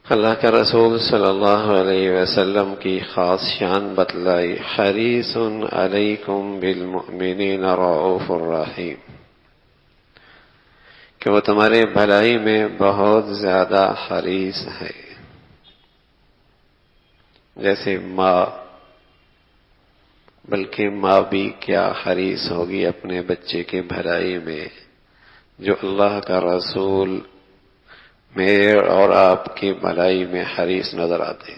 اللہ کے رسول صلی اللہ علیہ وسلم کی خاص شان بتلائی، حریص علیکم بالمؤمنین رؤوف الرحیم، کہ وہ تمہارے بھلائی میں بہت زیادہ حریص ہے۔ جیسے ماں، بلکہ ماں بھی کیا حریص ہوگی اپنے بچے کے بھلائی میں، جو اللہ کا رسول میرے اور آپ کی بھلائی میں حریص نظر آتے۔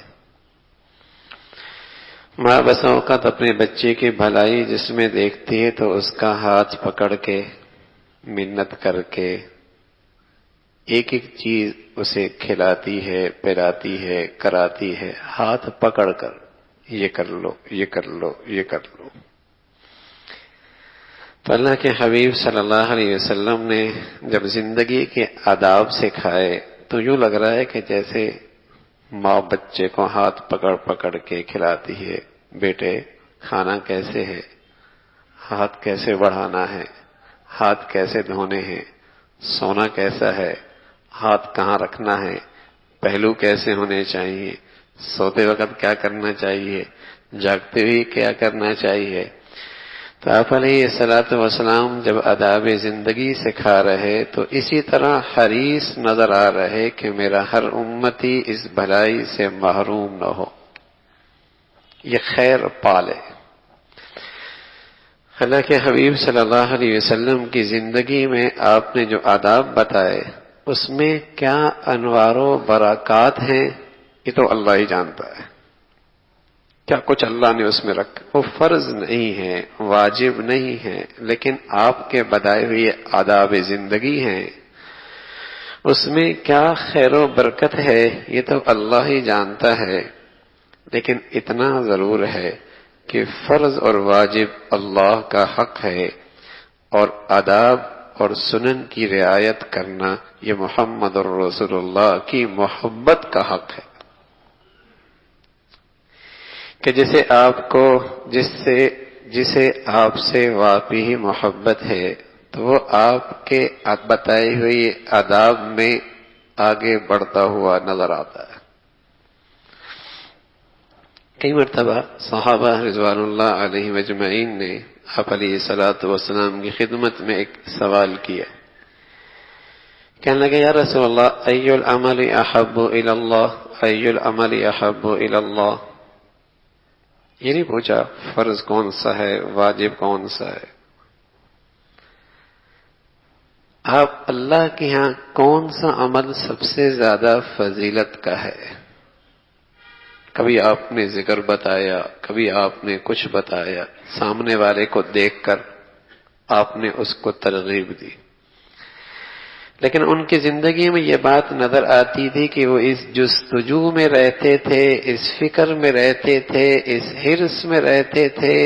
ماں بس اوقات اپنے بچے کی بھلائی جس میں دیکھتی ہے تو اس کا ہاتھ پکڑ کے منت کر کے ایک ایک چیز اسے کھلاتی ہے، پلاتی ہے، کراتی ہے، ہاتھ پکڑ کر، یہ کر لو، یہ کر لو، یہ کر لو۔ تو اللہ کے حبیب صلی اللہ علیہ وسلم نے جب زندگی کے آداب سکھائے تو یوں لگ رہا ہے کہ جیسے ماں بچے کو ہاتھ پکڑ پکڑ کے کھلاتی ہے، بیٹے کھانا کیسے ہے، ہاتھ کیسے بڑھانا ہے، ہاتھ کیسے دھونے ہیں، سونا کیسا ہے، ہاتھ کہاں رکھنا ہے، پہلو کیسے ہونے چاہیے، سوتے وقت کیا کرنا چاہیے، جاگتے ہوئے کیا کرنا چاہیے۔ تو آپ علیہ الصلوۃ والسلام جب آداب زندگی سکھا رہے تو اسی طرح حریص نظر آ رہے کہ میرا ہر امتی اس بھلائی سے محروم نہ ہو، یہ خیر پالے۔ اللہ کے حبیب صلی اللہ علیہ وسلم کی زندگی میں آپ نے جو آداب بتائے اس میں کیا انوار و برکات ہیں، یہ تو اللہ ہی جانتا ہے، کیا کچھ اللہ نے اس میں رکھا۔ وہ فرض نہیں ہے، واجب نہیں ہے، لیکن آپ کے بتائے ہوئے آداب زندگی ہیں، اس میں کیا خیر و برکت ہے یہ تو اللہ ہی جانتا ہے۔ لیکن اتنا ضرور ہے کہ فرض اور واجب اللہ کا حق ہے، اور آداب اور سنن کی رعایت کرنا یہ محمد الرسول اللہ کی محبت کا حق ہے، کہ جسے آپ سے واقعی محبت ہے تو وہ آپ کے بتائے ہوئے آداب میں آگے بڑھتا ہوا نظر آتا ہے۔ کئی مرتبہ صحابہ رضوان اللہ علیہ مجمعین نے آپ علیہ الصلوۃ والسلام کی خدمت میں ایک سوال کیا، کہنے لگے یا رسول اللہ ای العمل احب الی اللہ، ای العمل احب الی اللہ۔ یہ نہیں پوچھا فرض کون سا ہے، واجب کون سا ہے، آپ اللہ کے ہاں کون سا عمل سب سے زیادہ فضیلت کا ہے؟ کبھی آپ نے ذکر بتایا، کبھی آپ نے کچھ بتایا، سامنے والے کو دیکھ کر آپ نے اس کو ترغیب دی، لیکن ان کی زندگی میں یہ بات نظر آتی تھی کہ وہ اس جستجو میں رہتے تھے، اس فکر میں رہتے تھے، اس حرص میں رہتے تھے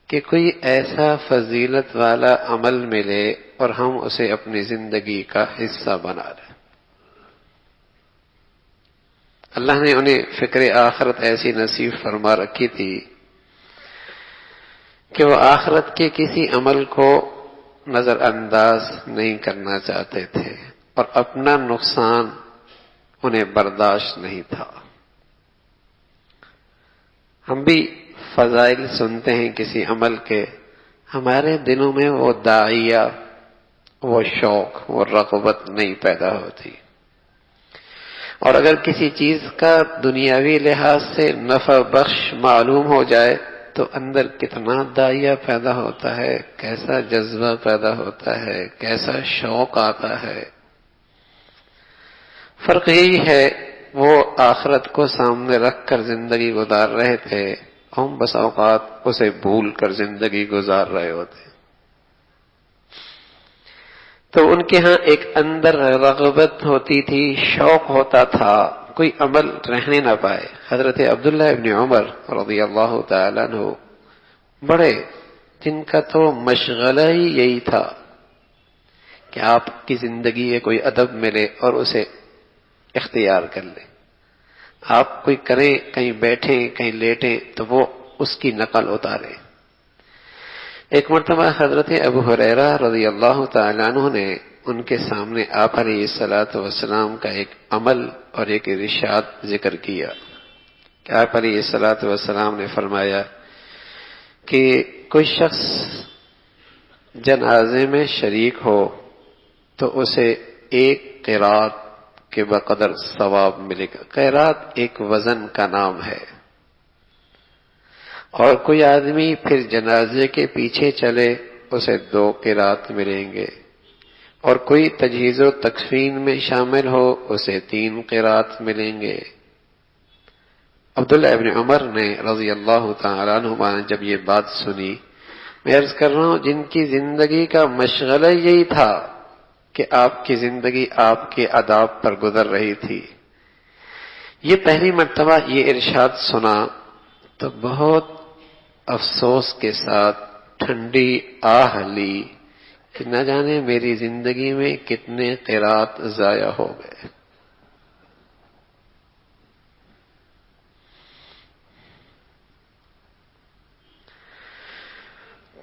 کہ کوئی ایسا فضیلت والا عمل ملے اور ہم اسے اپنی زندگی کا حصہ بنا لیں۔ اللہ نے انہیں فکر آخرت ایسی نصیب فرما رکھی تھی کہ وہ آخرت کے کسی عمل کو نظر انداز نہیں کرنا چاہتے تھے، اور اپنا نقصان انہیں برداشت نہیں تھا۔ ہم بھی فضائل سنتے ہیں کسی عمل کے، ہمارے دلوں میں وہ داعیہ، وہ شوق، وہ رغبت نہیں پیدا ہوتی، اور اگر کسی چیز کا دنیاوی لحاظ سے نفع بخش معلوم ہو جائے تو اندر کتنا داعیہ پیدا ہوتا ہے، کیسا جذبہ پیدا ہوتا ہے، کیسا شوق آتا ہے۔ فرق یہی ہے وہ آخرت کو سامنے رکھ کر زندگی گزار رہے تھے، ہم بس اوقات اسے بھول کر زندگی گزار رہے ہوتے۔ تو ان کے ہاں ایک اندر رغبت ہوتی تھی، شوق ہوتا تھا، کوئی عمل رہنے نہ پائے۔ حضرت عبداللہ ابن عمر رضی اللہ تعالیٰ عنہ بڑے، جن کا تو مشغلہ ہی یہی تھا کہ آپ کی زندگی میں کوئی ادب ملے اور اسے اختیار کر لیں، آپ کوئی کریں، کہیں بیٹھیں، کہیں لیٹیں تو وہ اس کی نقل اتارے۔ ایک مرتبہ حضرت ابو ہریرہ رضی اللہ تعالیٰ عنہ نے ان کے سامنے آپ علیہ الصلوۃ والسلام کا ایک عمل اور ایک ارشاد ذکر کیا کہ آپ علیہ الصلوۃ والسلام نے فرمایا کہ کوئی شخص جنازے میں شریک ہو تو اسے ایک قرات کے بقدر ثواب ملے گا. قرات ایک وزن کا نام ہے. اور کوئی آدمی پھر جنازے کے پیچھے چلے اسے 2 قرات ملیں گے، اور کوئی تجہیز و تکفین میں شامل ہو اسے 3 قرات ملیں گے. عبداللہ ابن عمر نے رضی اللہ تعالیٰ عنہما نے جب یہ بات سنی، میں عرض کر رہا ہوں جن کی زندگی کا مشغلہ یہی تھا کہ آپ کی زندگی آپ کے آداب پر گزر رہی تھی، یہ پہلی مرتبہ یہ ارشاد سنا تو بہت افسوس کے ساتھ ٹھنڈی آہ لی کہ نہ جانے میری زندگی میں کتنے قرات ضائع ہو گئے.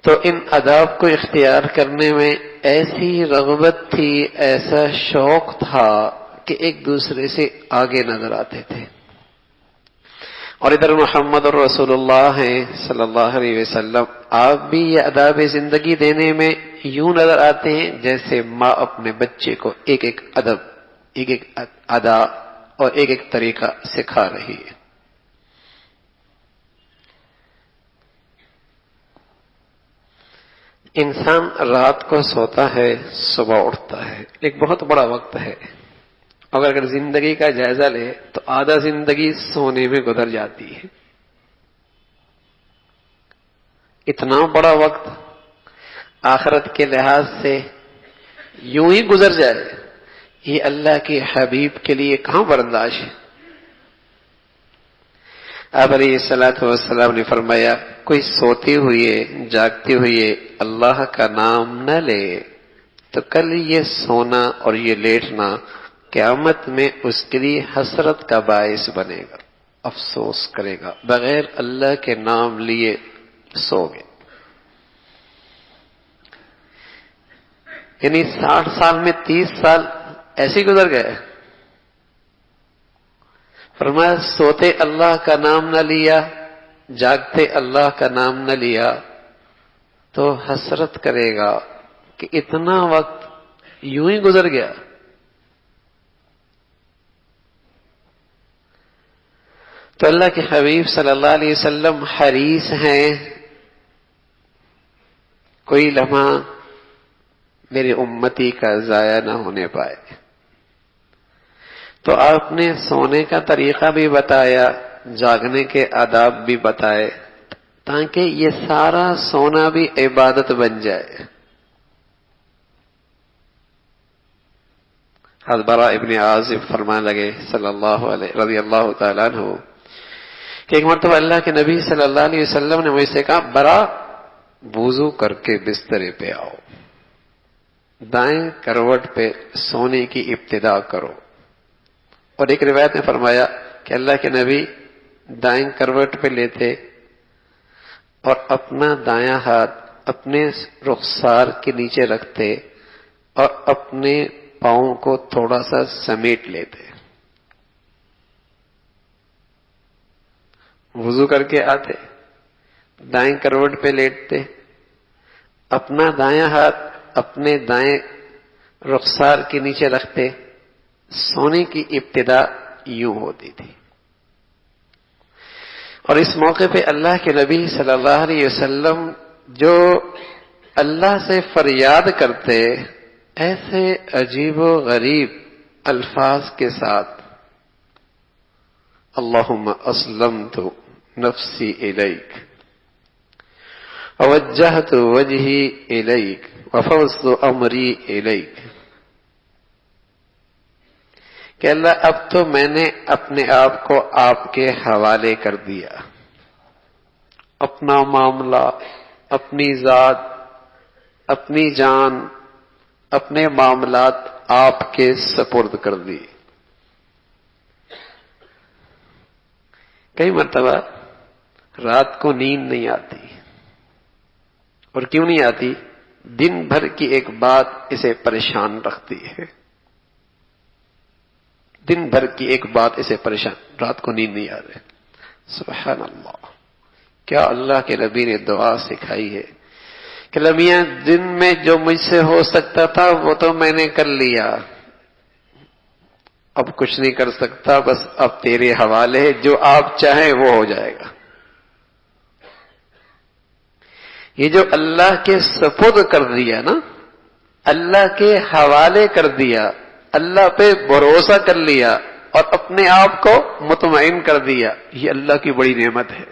تو ان آداب کو اختیار کرنے میں ایسی رغبت تھی، ایسا شوق تھا کہ ایک دوسرے سے آگے نظر آتے تھے. اور ادھر محمد الرسول اللہ ہیں صلی اللہ علیہ وسلم، آپ بھی یہ آداب زندگی دینے میں یوں نظر آتے ہیں جیسے ماں اپنے بچے کو ایک ایک ادب، ایک ایک ادا اور ایک ایک طریقہ سکھا رہی ہے. انسان رات کو سوتا ہے، صبح اٹھتا ہے، ایک بہت بڑا وقت ہے. اگر زندگی کا جائزہ لے تو آدھا زندگی سونے میں گزر جاتی ہے. اتنا بڑا وقت آخرت کے لحاظ سے یوں ہی گزر جائے، یہ اللہ کے حبیب کے لیے کہاں برداشت ہے. آپ علیہ الصلوۃ والسلام نے فرمایا کوئی سوتے ہوئے جاگتے ہوئے اللہ کا نام نہ لے تو کل یہ سونا اور یہ لیٹنا قیامت میں اس کے لیے حسرت کا باعث بنے گا، افسوس کرے گا، بغیر اللہ کے نام لیے سو گئے. یعنی 60 سال میں 30 سال ایسے گزر گئے. فرمایا سوتے اللہ کا نام نہ لیا، جاگتے اللہ کا نام نہ لیا تو حسرت کرے گا کہ اتنا وقت یوں ہی گزر گیا. تو اللہ کے حبیب صلی اللہ علیہ وسلم حریص ہیں کوئی لمحہ میری امتی کا ضائع نہ ہونے پائے. تو آپ نے سونے کا طریقہ بھی بتایا، جاگنے کے آداب بھی بتائے تاکہ یہ سارا سونا بھی عبادت بن جائے. حضرت براء ابن عازب فرمانے لگے رضی اللہ تعالیٰ عنہ کہ ایک مرتبہ اللہ کے نبی صلی اللہ علیہ وسلم نے مجھ سے کہا براء وضو کر کے بسترے پہ آؤ، دائیں کروٹ پہ سونے کی ابتدا کرو. اور ایک روایت میں فرمایا کہ اللہ کے نبی دائیں کروٹ پہ لیتے اور اپنا دایاں ہاتھ اپنے رخسار کے نیچے رکھتے اور اپنے پاؤں کو تھوڑا سا سمیٹ لیتے. وضو کر کے آتے، دائیں کروٹ پہ لیٹتے، اپنا دایاں ہاتھ اپنے دائیں رخسار کے نیچے رکھتے. سونے کی ابتدا یوں ہوتی تھی. اور اس موقع پہ اللہ کے نبی صلی اللہ علیہ وسلم جو اللہ سے فریاد کرتے ایسے عجیب و غریب الفاظ کے ساتھ، اللہم اسلمت نفسی الیک ووجہت وجہی الیک وفوضت امری الیک، کہ اللہ اب تو میں نے اپنے آپ کو آپ کے حوالے کر دیا، اپنا معاملہ، اپنی ذات، اپنی جان، اپنے معاملات آپ کے سپرد کر دی. کئی مرتبہ رات کو نیند نہیں آتی. اور کیوں نہیں آتی؟ دن بھر کی ایک بات اسے پریشان رکھتی ہے، دن بھر کی ایک بات اسے پریشان، رات کو نیند نہیں آ رہی۔ سبحان اللہ، کیا اللہ کے نبی نے دعا سکھائی ہے کہ میاں دن میں جو مجھ سے ہو سکتا تھا وہ تو میں نے کر لیا، اب کچھ نہیں کر سکتا، بس اب تیرے حوالے ہے، جو آپ چاہیں وہ ہو جائے گا۔ یہ جو اللہ کے سپرد کر دیا نا، اللہ کے حوالے کر دیا، اللہ پہ بھروسہ کر لیا اور اپنے آپ کو مطمئن کر دیا، یہ اللہ کی بڑی نعمت ہے،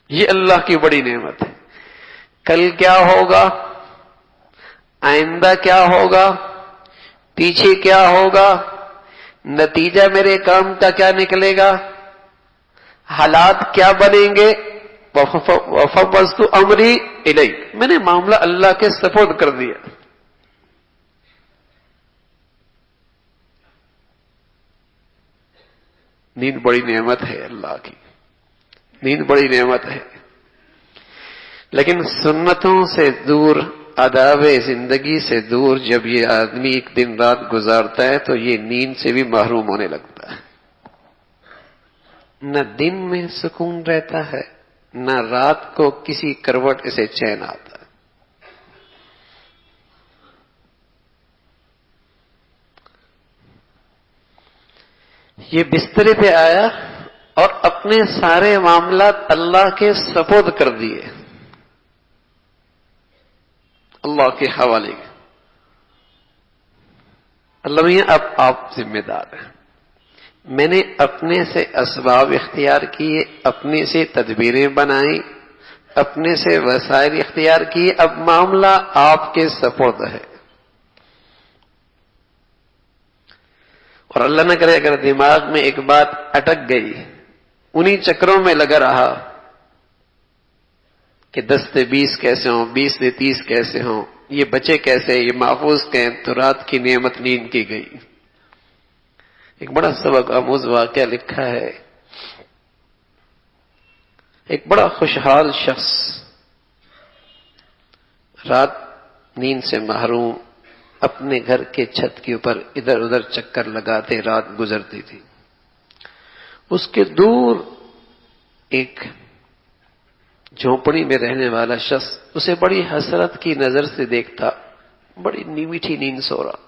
یہ اللہ کی بڑی نعمت ہے۔ کل کیا ہوگا، آئندہ کیا ہوگا، پیچھے کیا ہوگا، نتیجہ میرے کام کا کیا نکلے گا، حالات کیا بنیں گے، وَفَوَّضْتُ أَمْرِي إِلَيْكَ، میں نے معاملہ اللہ کے سپرد کر دیا۔ نیند بڑی نعمت ہے اللہ کی، نیند بڑی نعمت ہے، لیکن سنتوں سے دور، آداب زندگی سے دور جب یہ آدمی ایک دن رات گزارتا ہے تو یہ نیند سے بھی محروم ہونے لگتا ہے۔ نہ دن میں سکون رہتا ہے، نہ رات کو کسی کروٹ اسے چین آتا ہے۔ یہ بسترے پہ آیا اور اپنے سارے معاملات اللہ کے سپرد کر دیے، اللہ کے حوالے۔ اللہ میاں اب آپ ذمہ دار ہیں، میں نے اپنے سے اسباب اختیار کیے، اپنے سے تدبیریں بنائیں، اپنے سے وسائل اختیار کیے، اب معاملہ آپ کے سپرد ہے۔ اور اللہ نہ کرے اگر دماغ میں ایک بات اٹک گئی، انہی چکروں میں لگا رہا کہ 10 سے 20 کیسے ہوں، 20 سے 30 کیسے ہوں، یہ بچے کیسے، یہ محفوظ کہیں، تو رات کی نعمت نیند کی گئی۔ ایک بڑا سبق آموز واقعہ لکھا ہے، ایک بڑا خوشحال شخص رات نیند سے محروم اپنے گھر کے چھت کے اوپر ادھر ادھر چکر لگاتے رات گزرتی تھی۔ اس کے دور ایک جھونپڑی میں رہنے والا شخص اسے بڑی حسرت کی نظر سے دیکھتا، بڑی میٹھی نیند سو رہا،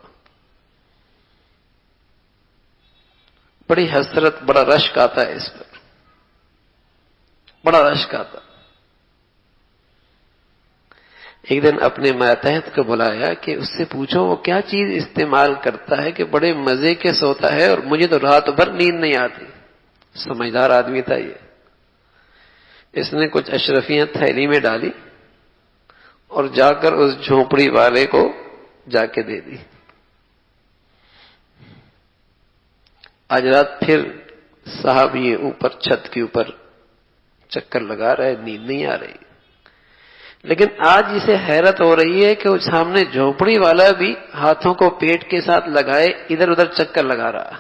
بڑی حسرت، بڑا رشک آتا ہے اس پر، بڑا رشک آتا۔ ایک دن اپنے ماتحت کو بلایا کہ اس سے پوچھو وہ کیا چیز استعمال کرتا ہے کہ بڑے مزے کے سوتا ہے اور مجھے تو رات بھر نیند نہیں آتی۔ سمجھدار آدمی تھا یہ، اس نے کچھ اشرفیاں تھیلی میں ڈالی اور جا کر اس جھونپڑی والے کو جا کے دے دی۔ آج رات پھر صاحب یہ اوپر چھت کے اوپر چکر لگا رہے، نیند نہیں آ رہی، لیکن آج اسے حیرت ہو رہی ہے کہ وہ سامنے جھونپڑی والا بھی ہاتھوں کو پیٹ کے ساتھ لگائے ادھر ادھر چکر لگا رہا،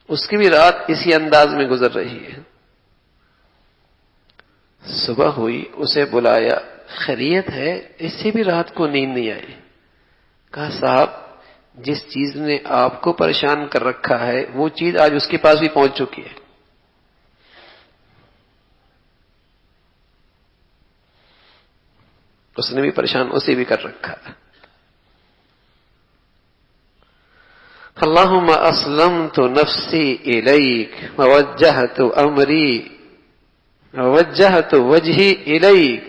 اس کی بھی رات اسی انداز میں گزر رہی ہے۔ صبح ہوئی، اسے بلایا، خیریت ہے؟ اس سے بھی رات کو نیند نہیں آئی۔ کہا صاحب جس چیز نے آپ کو پریشان کر رکھا ہے وہ چیز آج اس کے پاس بھی پہنچ چکی ہے۔ اس نے بھی پریشان اسے بھی کر رکھا ہے۔ اللہم اسلمت نفسی الیک ووجہت امری ووجہت وجہی الیک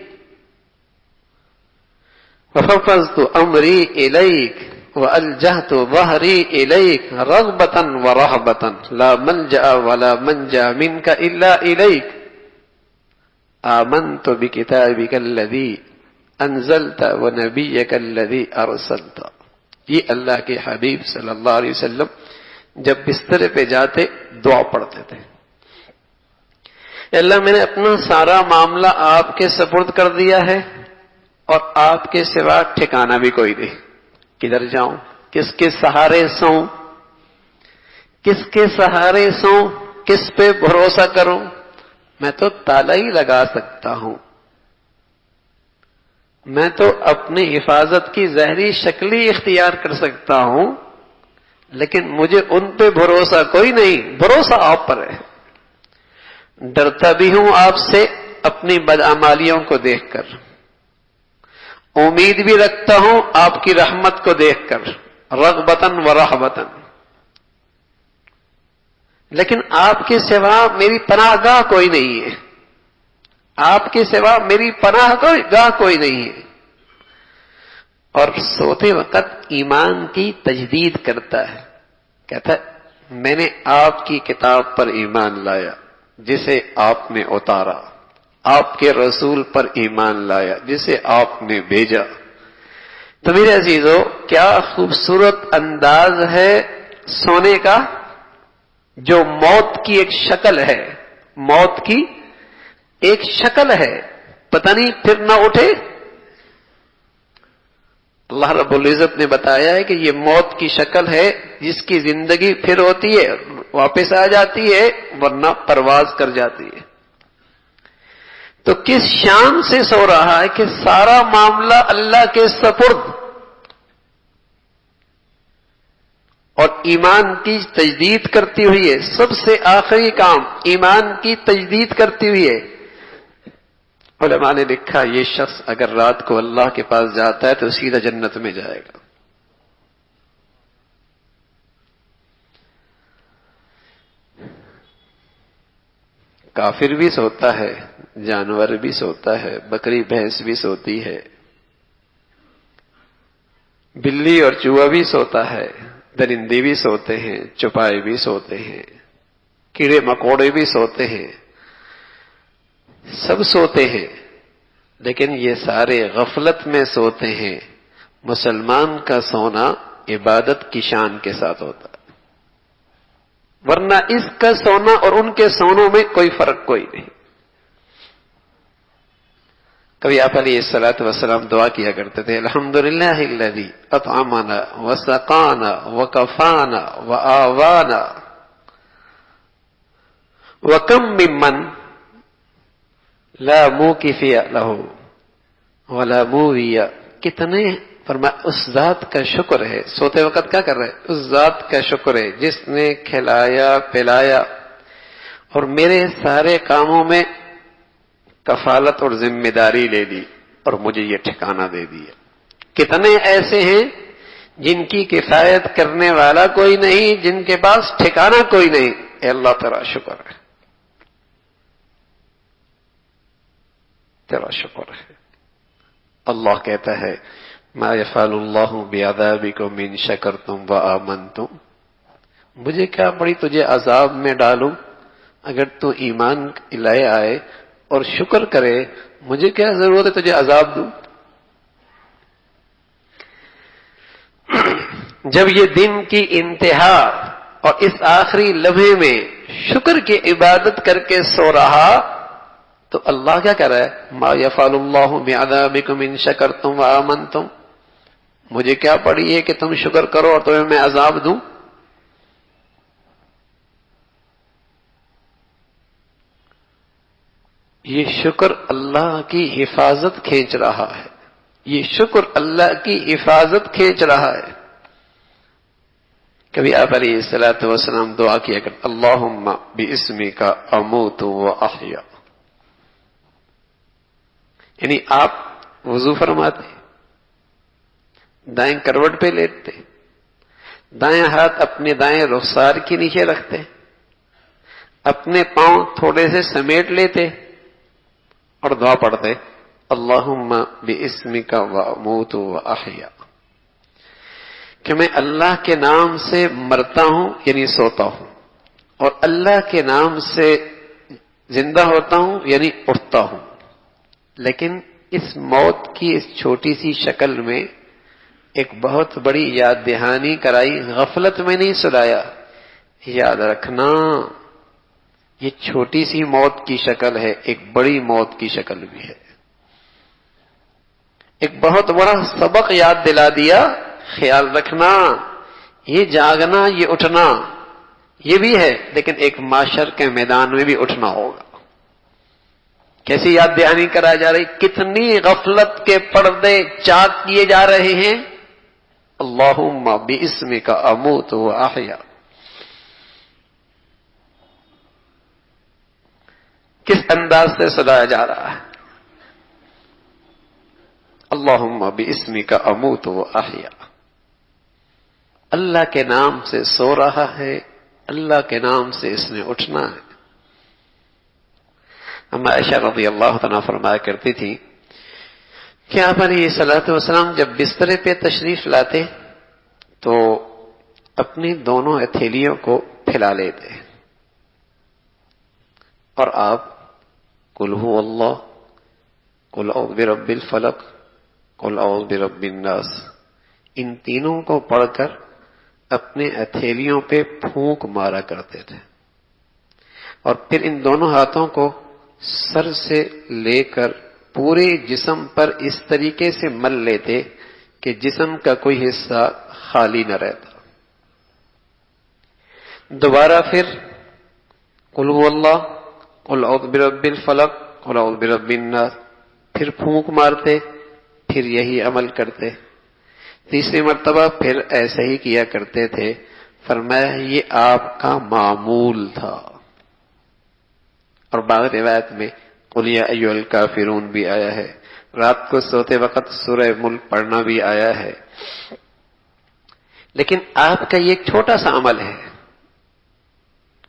وفوضت امری الیک والجہت ظہری الیک رغبتا ورہبتا لا ملجأ ولا منجا منک الا الیک آمنت بکتابک الذی انزلت ونبیک الذی ارسلت۔ یہ اللہ کے حبیب صلی اللہ علیہ وسلم جب بستر پہ جاتے دعا پڑھتے تھے، اللہ میں نے اپنا سارا معاملہ آپ کے سپرد کر دیا ہے اور آپ کے سوا ٹھکانہ بھی کوئی نہیں، کدھر جاؤں، کس کے سہارے سوں، کس کے سہارے سوں، کس پہ بھروسہ کروں، میں تو تالا ہی لگا سکتا ہوں، میں تو اپنی حفاظت کی ظاہری شکل ہی اختیار کر سکتا ہوں، لیکن مجھے ان پہ بھروسہ کوئی نہیں، بھروسہ آپ پر ہے۔ ڈرتا بھی ہوں آپ سے اپنی بدعمالیوں کو دیکھ کر، امید بھی رکھتا ہوں آپ کی رحمت کو دیکھ کر، رغبتاً و رہبتاً، لیکن آپ کے سوا میری پناہ گاہ کوئی نہیں ہے، آپ کے سوا میری پناہ گاہ کوئی نہیں ہے۔ اور سوتے وقت ایمان کی تجدید کرتا ہے، کہتا ہے میں نے آپ کی کتاب پر ایمان لایا جسے آپ نے اتارا، آپ کے رسول پر ایمان لایا جسے آپ نے بھیجا۔ تو میرے عزیزو، کیا خوبصورت انداز ہے سونے کا، جو موت کی ایک شکل ہے، موت کی ایک شکل ہے، پتہ نہیں پھر نہ اٹھے۔ اللہ رب العزت نے بتایا ہے کہ یہ موت کی شکل ہے، جس کی زندگی پھر ہوتی ہے، واپس آ جاتی ہے، ورنہ پرواز کر جاتی ہے۔ تو کس شان سے سو رہا ہے کہ سارا معاملہ اللہ کے سپرد، اور ایمان کی تجدید کرتی ہوئی ہے۔ سب سے آخری کام ایمان کی تجدید کرتی ہوئی ہے۔ علماء نے لکھا یہ شخص اگر رات کو اللہ کے پاس جاتا ہے تو سیدھا جنت میں جائے گا۔ کافر بھی سوتا ہے، جانور بھی سوتا ہے، بکری بھینس بھی سوتی ہے، بلی اور چوہا بھی سوتا ہے، درندے بھی سوتے ہیں، چوپائے بھی سوتے ہیں، کیڑے مکوڑے بھی سوتے ہیں، سب سوتے ہیں، لیکن یہ سارے غفلت میں سوتے ہیں۔ مسلمان کا سونا عبادت کی شان کے ساتھ ہوتا ہے، ورنہ اس کا سونا اور ان کے سونوں میں کوئی فرق کوئی نہیں۔ کبھی آپ علیہ الصلوۃ والسلام دعا کیا کرتے تھے، الحمدللہ الذی اطعمنا وسقانا وکفانا وآوانا وکم ممن لا موکفی لہ ولا مووی۔ کتنے فرمایا اس ذات کا شکر ہے، سوتے وقت کیا کر رہے، اس ذات کا شکر ہے جس نے کھلایا پلایا اور میرے سارے کاموں میں کفالت اور ذمہ داری لے لی اور مجھے یہ ٹھکانہ دے دیا۔ کتنے ایسے ہیں جن کی کفایت کرنے والا کوئی نہیں، جن کے پاس ٹھکانہ کوئی نہیں۔ اے اللہ تیرا شکر ہے، تیرا شکر ہے۔ اللہ کہتا ہے ما یفعل اللہ بعذابکم ان شکرتم وآمنتم، مجھے کیا پڑی تجھے عذاب میں ڈالوں اگر تو ایمان لائے آئے اور شکر کرے، مجھے کیا ضرورت ہے تجھے عذاب دوں۔ جب یہ دن کی انتہا اور اس آخری لمحے میں شکر کی عبادت کر کے سو رہا تو اللہ کیا کہہ رہا ہے، ما یفعل اللہ بعذابکم ان شکرتم وآمنتم، مجھے کیا پڑی ہے کہ تم شکر کرو اور تمہیں میں عذاب دوں۔ یہ شکر اللہ کی حفاظت کھینچ رہا ہے، یہ شکر اللہ کی حفاظت کھینچ رہا ہے۔ کبھی آپ علیہ الصلوۃ والسلام دعا کیا کرتے، اللہم باسمک اموت واحیا، یعنی آپ وضو فرماتے، دائیں کروٹ پہ لیٹتے، دائیں ہاتھ اپنے دائیں رخسار کے نیچے رکھتے، اپنے پاؤں تھوڑے سے سمیٹ لیتے اور دعا پڑھتے، اللہم باسمک واموت واحیا، کہ میں اللہ کے نام سے مرتا ہوں یعنی سوتا ہوں، اور اللہ کے نام سے زندہ ہوتا ہوں یعنی اٹھتا ہوں۔ لیکن اس موت کی اس چھوٹی سی شکل میں ایک بہت بڑی یاد دہانی کرائی، غفلت میں نہیں سلایا۔ یاد رکھنا یہ چھوٹی سی موت کی شکل ہے، ایک بڑی موت کی شکل بھی ہے۔ ایک بہت بڑا سبق یاد دلا دیا، خیال رکھنا یہ جاگنا، یہ اٹھنا یہ بھی ہے، لیکن ایک معاشر کے میدان میں بھی اٹھنا ہوگا۔ کیسی یاد دہانی کرائی جا رہی، کتنی غفلت کے پردے چاک کیے جا رہے ہیں. اللہم باسمک اموت و احیا. کس انداز سے سنایا جا رہا ہے؟ اللہم باسمک اموت و احیا. اللہ کے نام سے سو رہا ہے، اللہ کے نام سے اس نے اٹھنا ہے. اما عائشہ رضی اللہ عنہا فرمایا کرتی تھی کہ آپ علیہ الصلوۃ والسلام جب بستر پہ تشریف لاتے تو اپنی دونوں ہتھیلیوں کو پھیلا لیتے اور آپ قل هو اللہ، قل اعوذ برب الفلق، قل اعوذ برب الناس، ان تینوں کو پڑھ کر اپنے ہتھیلیوں پہ پھونک مارا کرتے تھے، اور پھر ان دونوں ہاتھوں کو سر سے لے کر پورے جسم پر اس طریقے سے مل لیتے کہ جسم کا کوئی حصہ خالی نہ رہتا. دوبارہ پھر قل هو اللہ، قل اعوذ برب الفلق، قل اعوذ برب الناس، پھر پھونک مارتے، پھر یہی عمل کرتے. تیسری مرتبہ پھر ایسے ہی کیا کرتے تھے. فرمایا یہ آپ کا معمول تھا. اور بعض روایت میں قل یا ایھا الکافرون بھی آیا ہے. رات کو سوتے وقت سورہ ملک پڑھنا بھی آیا ہے. لیکن آپ کا یہ ایک چھوٹا سا عمل ہے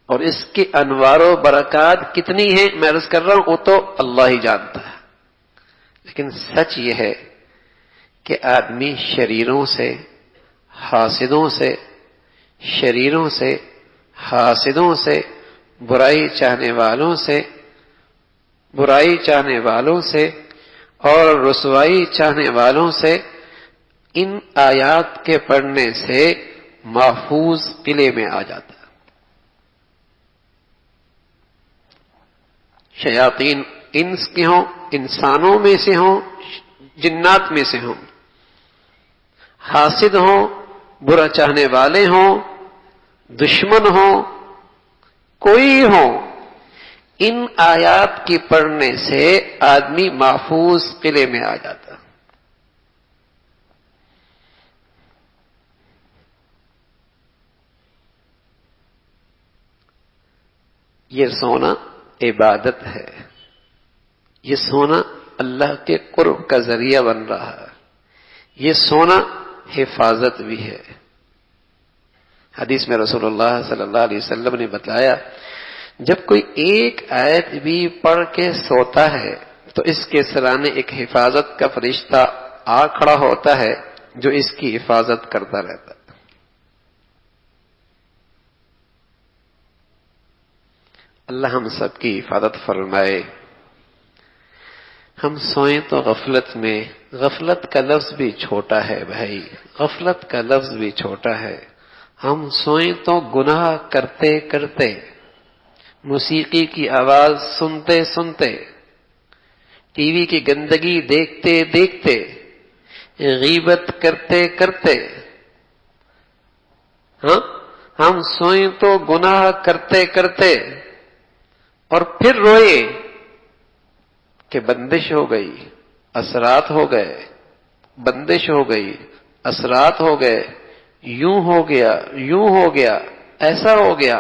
اور اس کی انوار و برکات کتنی ہیں میں عرض کر رہا ہوں وہ تو اللہ ہی جانتا ہے. لیکن سچ یہ ہے کہ آدمی شریروں سے، حاسدوں سے، شریروں سے، حاسدوں سے، برائی چاہنے والوں سے، برائی چاہنے والوں سے اور رسوائی چاہنے والوں سے ان آیات کے پڑھنے سے محفوظ قلعے میں آ جاتا ہے. شیاطین انس کے ہوں، انسانوں میں سے ہوں، جنات میں سے ہوں، حاسد ہوں، برا چاہنے والے ہوں، دشمن ہوں، کوئی ہوں، ان آیات کی پڑھنے سے آدمی محفوظ قلعے میں آ جاتا. یہ سونا عبادت ہے، یہ سونا اللہ کے قرب کا ذریعہ بن رہا ہے، یہ سونا حفاظت بھی ہے. حدیث میں رسول اللہ صلی اللہ علیہ وسلم نے بتایا جب کوئی ایک آیت بھی پڑھ کے سوتا ہے تو اس کے سرانے ایک حفاظت کا فرشتہ آ کھڑا ہوتا ہے جو اس کی حفاظت کرتا رہتا ہے. اللہ ہم سب کی حفاظت فرمائے. ہم سوئیں تو غفلت میں، غفلت کا لفظ بھی چھوٹا ہے بھائی، غفلت کا لفظ بھی چھوٹا ہے. ہم سوئیں تو گناہ کرتے کرتے، موسیقی کی آواز سنتے سنتے، ٹی وی کی گندگی دیکھتے دیکھتے، غیبت کرتے کرتے. ہاں ہم سوئیں تو گناہ کرتے کرتے اور پھر روئے کہ بندش ہو گئی، اثرات ہو گئے، بندش ہو گئی، اثرات ہو گئے، یوں ہو گیا، یوں ہو گیا، ایسا ہو گیا.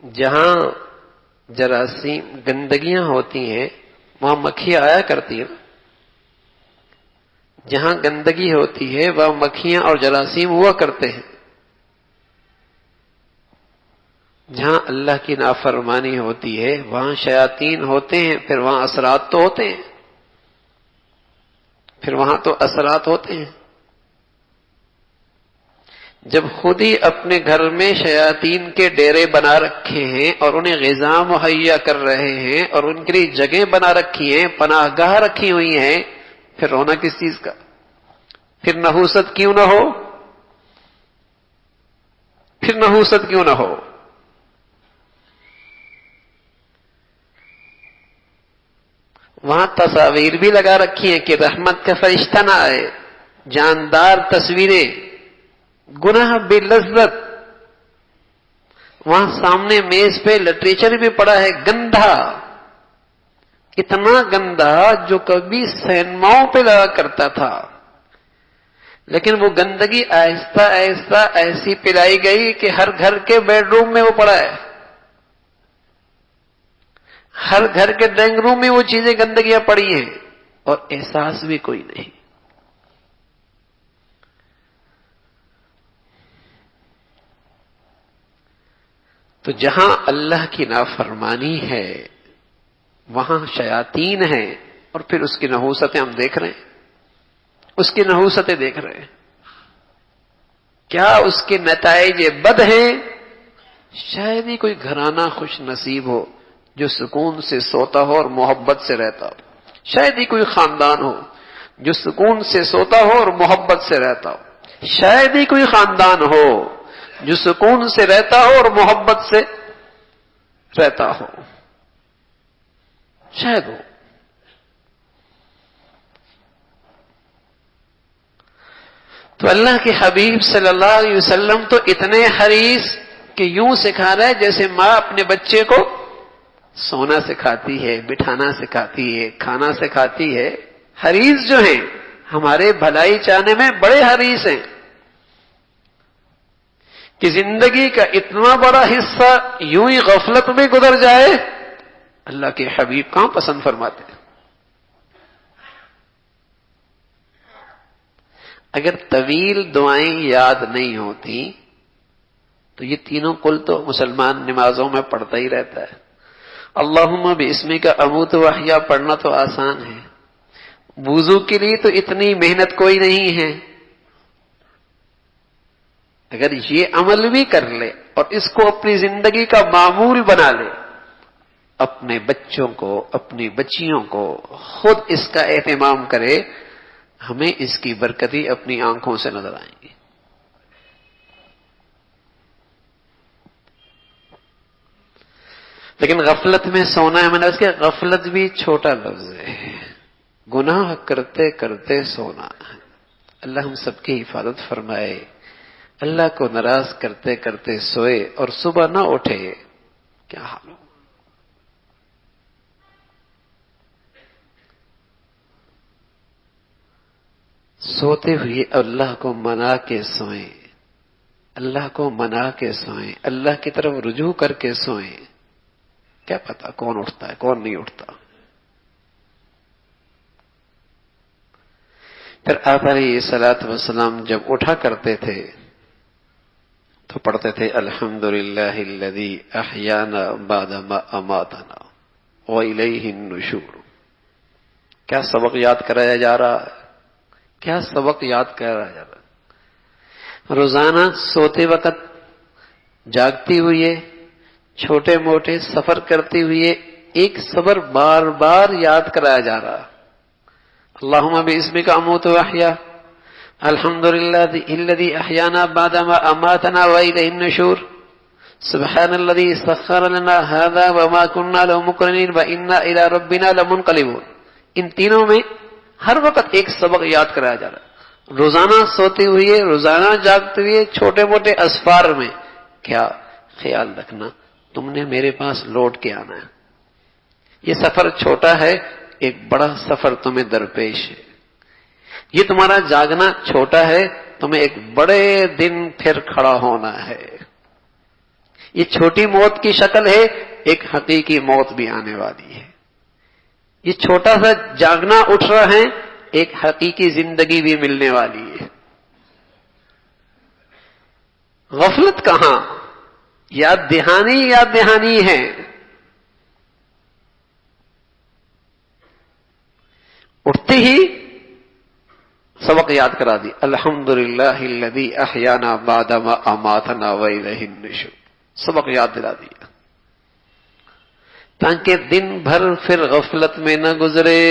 جہاں جراثیم گندگیاں ہوتی ہیں وہاں مکھیاں آیا کرتی ہیں. جہاں گندگی ہوتی ہے وہاں مکھیاں اور جراثیم ہوا کرتے ہیں. جہاں اللہ کی نافرمانی ہوتی ہے وہاں شیاطین ہوتے ہیں، پھر وہاں اثرات تو ہوتے ہیں، پھر وہاں تو اثرات ہوتے ہیں. جب خود ہی اپنے گھر میں شیاطین کے ڈیرے بنا رکھے ہیں اور انہیں غذا مہیا کر رہے ہیں اور ان کے لیے جگہیں بنا رکھی ہیں، پناہ گاہ رکھی ہوئی ہیں، پھر رونا کس چیز کا؟ پھر نحوست کیوں نہ ہو؟ پھر نحوست کیوں نہ ہو؟ وہاں تصاویر بھی لگا رکھی ہیں کہ رحمت کا فرشتہ نہ آئے، جاندار تصویریں، گناہ بے لذت. وہاں سامنے میز پہ لٹریچر بھی پڑا ہے، گندھا، اتنا گندا جو کبھی سینماؤں پہ لگا کرتا تھا، لیکن وہ گندگی آہستہ آہستہ ایسی پلائی گئی کہ ہر گھر کے بیڈ روم میں وہ پڑا ہے، ہر گھر کے ڈرائنگ روم میں وہ چیزیں گندگیاں پڑی ہیں، اور احساس بھی کوئی نہیں۔ تو جہاں اللہ کی نافرمانی ہے وہاں شیاطین ہیں، اور پھر اس کی نحوستیں ہم دیکھ رہے ہیں، اس کی نحوستیں دیکھ رہے ہیں، کیا اس کے نتائج بد ہیں؟ شاید ہی کوئی گھرانہ خوش نصیب ہو جو سکون سے سوتا ہو اور محبت سے رہتا ہو، شاید ہی کوئی خاندان ہو جو سکون سے سوتا ہو اور محبت سے رہتا ہو، شاید ہی کوئی خاندان ہو جو سکون سے رہتا ہو اور محبت سے رہتا ہو، شاید ہو۔ تو اللہ کے حبیب صلی اللہ علیہ وسلم تو اتنے حریص کہ یوں سکھا رہا ہے جیسے ماں اپنے بچے کو سونا سکھاتی ہے، بٹھانا سکھاتی ہے، کھانا سکھاتی ہے۔ حریص جو ہیں ہمارے بھلائی چاہنے میں بڑے حریص ہیں کہ زندگی کا اتنا بڑا حصہ یوں ہی غفلت میں گزر جائے، اللہ کے حبیب کہاں پسند فرماتے ہیں۔ اگر طویل دعائیں یاد نہیں ہوتی تو یہ تینوں کل تو مسلمان نمازوں میں پڑھتا ہی رہتا ہے۔ اللہم باسمک اموت واحیا پڑھنا تو آسان ہے، وضو کے لیے تو اتنی محنت کوئی نہیں ہے۔ اگر یہ عمل بھی کر لے اور اس کو اپنی زندگی کا معمول بنا لے، اپنے بچوں کو، اپنی بچیوں کو خود اس کا اہتمام کرے، ہمیں اس کی برکتیں اپنی آنکھوں سے نظر آئیں گی۔ لیکن غفلت میں سونا ہے، میں نے اس کے غفلت بھی چھوٹا لفظ ہے، گناہ کرتے کرتے سونا۔ اللہ ہم سب کی حفاظت فرمائے۔ اللہ کو ناراض کرتے کرتے سوئے اور صبح نہ اٹھے، کیا حال ہو۔ سوتے ہوئے اللہ کو منا کے سوئیں، اللہ کو منا کے سوئیں، اللہ کی طرف رجوع کر کے سوئیں، کیا پتا کون اٹھتا ہے کون نہیں اٹھتا۔ پھر آپ علیہ الصلوۃ والسلام جب اٹھا کرتے تھے تو پڑھتے تھے الحمدللہ الذی احیانا بعد ما اماتنا والیہ النشور۔ کیا سبق یاد کرایا جا رہا ہے، کیا سبق یاد کرایا جا رہا ہے۔ روزانہ سوتے وقت، جاگتی ہوئے، چھوٹے موٹے سفر کرتے ہوئے ایک صبر بار بار یاد کرایا جا رہا۔ اللہم باسمک اموت واحیا، الحمدللہ الذی احیانا بعد ما اماتنا والیہ النشور، سبحان الذی سخر لنا ھذا وما كنا له مقرنین وانا الی ربنا لمنقلبون۔ ان تینوں میں ہر وقت ایک سبق یاد کرایا جا رہا ہے، روزانہ سوتے ہوئے، روزانہ جاگتے ہوئے، چھوٹے موٹے اسفار میں۔ کیا خیال رکھنا تم نے میرے پاس لوٹ کے آنا ہے، یہ سفر چھوٹا ہے، ایک بڑا سفر تمہیں درپیش ہے۔ یہ تمہارا جاگنا چھوٹا ہے، تمہیں ایک بڑے دن پھر کھڑا ہونا ہے۔ یہ چھوٹی موت کی شکل ہے، ایک حقیقی موت بھی آنے والی ہے۔ یہ چھوٹا سا جاگنا اٹھ رہا ہے، ایک حقیقی زندگی بھی ملنے والی ہے۔ غفلت کہاں، یاد دہانی ہے۔ اٹھتے ہی سبق یاد کرا دی، الحمدللہ الذی احیانا بعد ما اماتنا والیہ النشور، سبق یاد دلا دیا تاکہ دن بھر پھر غفلت میں نہ گزرے۔